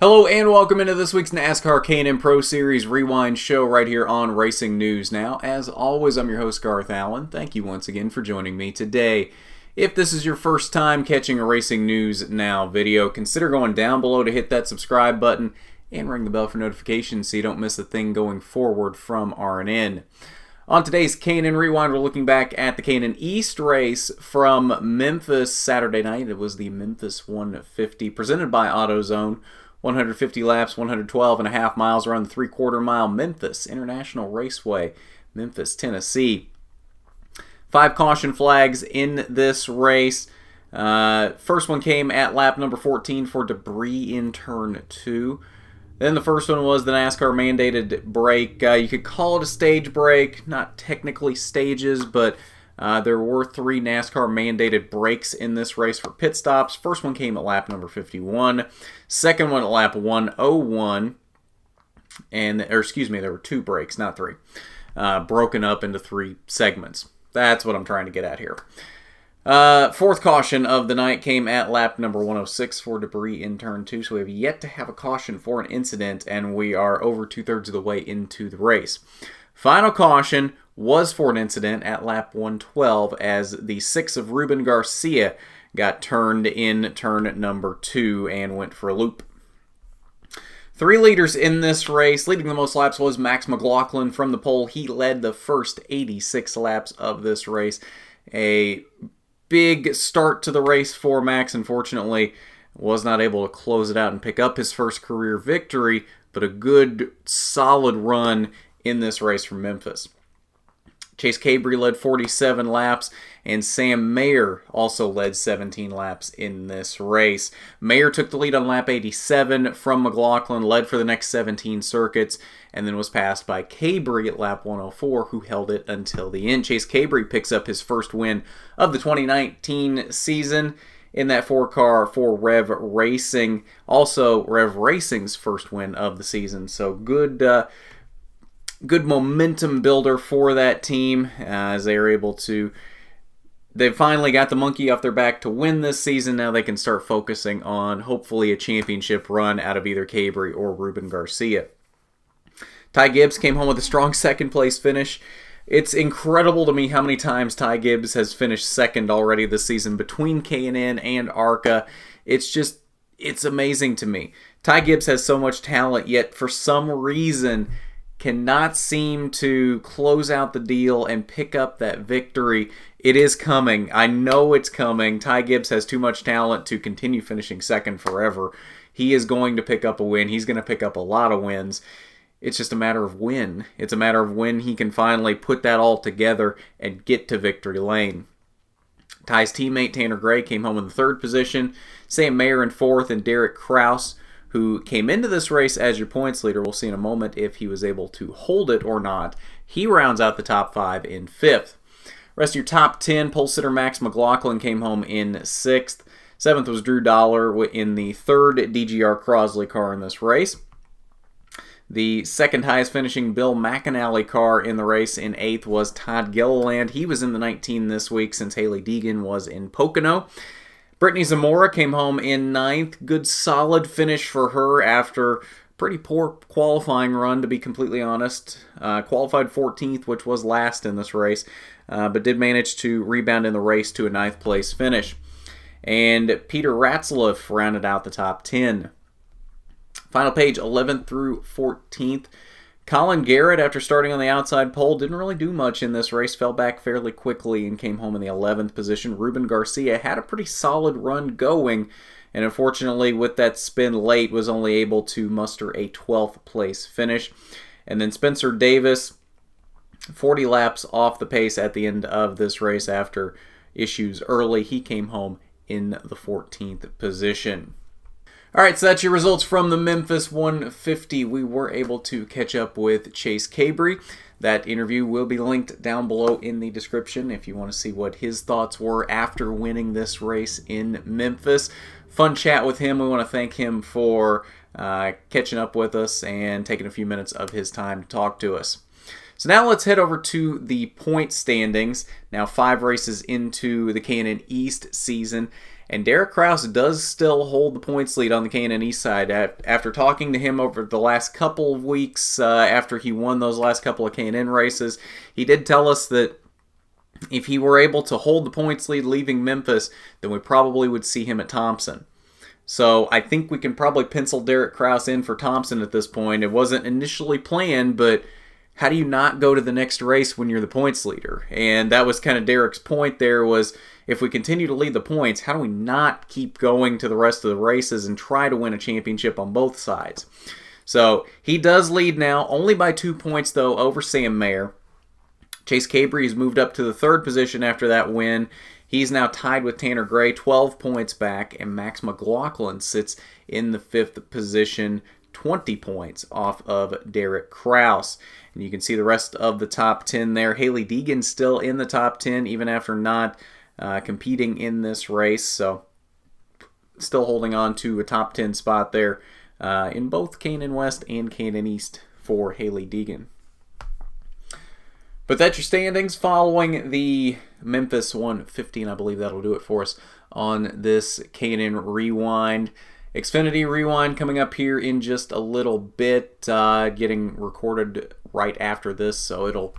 Hello and welcome into this week's NASCAR K&N Pro Series Rewind show right here on Racing News Now. As always, I'm your host Garth Allen. Thank you once again for joining me today. If this is your first time catching a Racing News Now video, consider going down below to hit that subscribe button and ring the bell for notifications so you don't miss a thing going forward from R&N. On today's K&N Rewind, we're looking back at the K&N East race from Memphis Saturday night. It was the Memphis 150 presented by AutoZone. 150 laps, 112.5 miles around the three-quarter mile Memphis International Raceway, Memphis, Tennessee. 5 caution flags in this race. First one came at lap number 14 for debris in turn 2. Then the first one was the NASCAR mandated break. You could call it a stage break, not technically stages, but there were 3 NASCAR mandated breaks in this race for pit stops. First one came at lap number 51. Second one at lap 101. There were 2 breaks, not 3. Broken up into 3 segments. That's what I'm trying to get at here. Fourth caution of the night came at lap number 106 for debris in turn 2. So we have yet to have a caution for an incident, and we are over 2/3 of the way into the race. Final caution was for an incident at lap 112 as the 6 of Ruben Garcia got turned in turn number 2 and went for a loop. 3 leaders in this race. Leading the most laps was Max McLaughlin from the pole. He led the first 86 laps of this race. A big start to the race for Max. Unfortunately, was not able to close it out and pick up his first career victory, but a good, solid run in this race from Memphis. Chase Cabrey led 47 laps, and Sam Mayer also led 17 laps in this race. Mayer took the lead on lap 87 from McLaughlin, led for the next 17 circuits, and then was passed by Cabrey at lap 104, who held it until the end. Chase Cabrey picks up his first win of the 2019 season in that 4-car for Rev Racing. Also, Rev Racing's first win of the season, so good momentum builder for that team as they are able to. They finally got the monkey off their back to win this season. Now they can start focusing on hopefully a championship run out of either Cabrey or Ruben Garcia. Ty Gibbs came home with a strong second place finish. It's incredible to me how many times Ty Gibbs has finished second already this season between K&N and ARCA. It's amazing to me. Ty Gibbs has so much talent, yet for some reason cannot seem to close out the deal and pick up that victory. It is coming. I know it's coming. Ty Gibbs has too much talent to continue finishing second forever. He is going to pick up a win. He's going to pick up a lot of wins. It's just a matter of when. It's a matter of when he can finally put that all together and get to victory lane. Ty's teammate Tanner Gray came home in the 3rd position. Sam Mayer in 4th, and Derek Kraus, who came into this race as your points leader. We'll see in a moment if he was able to hold it or not. He rounds out the top 5 in 5th. Rest of your top 10, pole sitter Max McLaughlin came home in 6th. 7th was Drew Dollar in the 3rd DGR Crosley car in this race. The second highest finishing Bill McAnally car in the race in 8th was Todd Gilliland. He was in the 19 this week since Haley Deegan was in Pocono. Brittany Zamora came home in 9th. Good solid finish for her after pretty poor qualifying run, to be completely honest. Qualified 14th, which was last in this race, but did manage to rebound in the race to a 9th place finish. And Peter Ratzlaff rounded out the top 10. Final page, 11th through 14th. Colin Garrett, after starting on the outside pole, didn't really do much in this race, fell back fairly quickly and came home in the 11th position. Ruben Garcia had a pretty solid run going, and unfortunately with that spin late was only able to muster a 12th place finish. And then Spencer Davis, 40 laps off the pace at the end of this race after issues early. He came home in the 14th position. Alright, so that's your results from the Memphis 150. We were able to catch up with Chase Cabrey. That interview will be linked down below in the description if you want to see what his thoughts were after winning this race in Memphis. Fun chat with him. We want to thank him for catching up with us and taking a few minutes of his time to talk to us. So now let's head over to the point standings. Now 5 races into the K&N East season. And Derek Kraus does still hold the points lead on the K&N East side. After talking to him over the last couple of weeks, after he won those last couple of K&N races, he did tell us that if he were able to hold the points lead leaving Memphis, then we probably would see him at Thompson. So I think we can probably pencil Derek Kraus in for Thompson at this point. It wasn't initially planned, but how do you not go to the next race when you're the points leader? And that was kind of Derek's point there, was if we continue to lead the points, how do we not keep going to the rest of the races and try to win a championship on both sides? So he does lead now, only by 2 points though, over Sam Mayer. Chase Cabrey has moved up to the 3rd position after that win. He's now tied with Tanner Gray, 12 points back, and Max McLaughlin sits in the 5th position, 20 points off of Derek Kraus. And you can see the rest of the top 10 there. Haley Deegan still in the top 10, even after not competing in this race. So still holding on to a top 10 spot there in both K&N West and K&N East for Haley Deegan. But that's your standings following the Memphis 115. I believe that'll do it for us on this K&N Rewind. Xfinity Rewind coming up here in just a little bit, getting recorded right after this, so it'll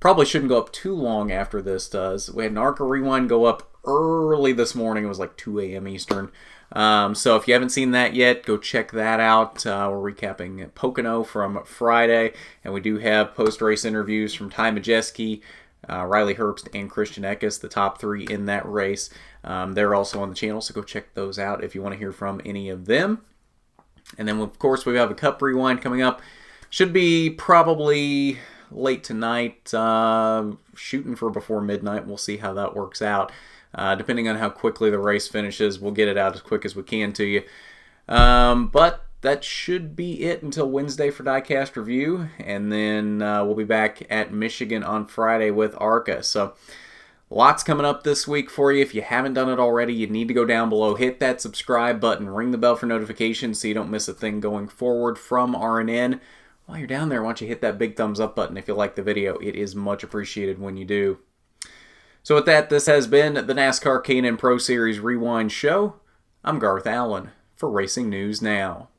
probably shouldn't go up too long after this does. We had an ARCA Rewind go up early this morning. It was like 2 a.m. Eastern. So if you haven't seen that yet, go check that out. We're recapping Pocono from Friday, and we do have post-race interviews from Ty Majeski, Riley Herbst, and Christian Eckes, the top 3 in that race. They're also on the channel, so go check those out if you want to hear from any of them. And then, of course, we have a Cup Rewind coming up. Should be probably late tonight, shooting for before midnight. We'll see how that works out. Depending on how quickly the race finishes, we'll get it out as quick as we can to you. But that should be it until Wednesday for Diecast Review, and then we'll be back at Michigan on Friday with ARCA. So lots coming up this week for you. If you haven't done it already, you need to go down below, hit that subscribe button, ring the bell for notifications so you don't miss a thing going forward from RNN. While you're down there, why don't you hit that big thumbs up button if you like the video. It is much appreciated when you do. So with that, this has been the NASCAR K&N Pro Series Rewind Show. I'm Garth Allen for Racing News Now.